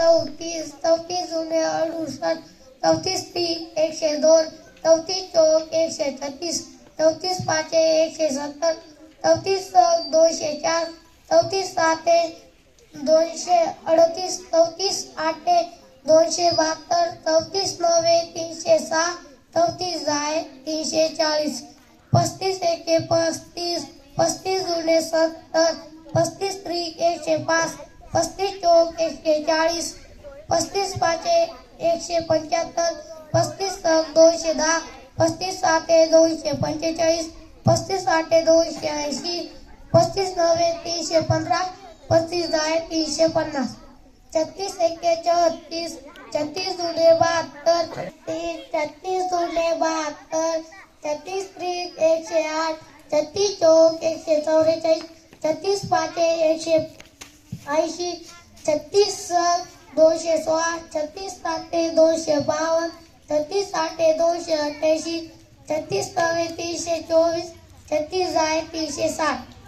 34 34 जुने 68 34 3 102 34 चौक 136 34 पाचे 170 34 204 34 साते 238 34 आठे 272 34 नवे 306 34 जाय 340 35 एके 35 35 जुने 70 35 त्रिक 105 35 चौक 140 35 पाचे 175 35 सक 210 35 साते 245 35 आठे 280 35 नवे 315 35 जाय 350 36 एके 34 36 जुने 72 36 जुने 72 36 त्रिक 108 36 चौक 144 36 पाचे 180 36 सक 216 36 साते 252 36 आठे 288 36 नवे 324 36 जाय 360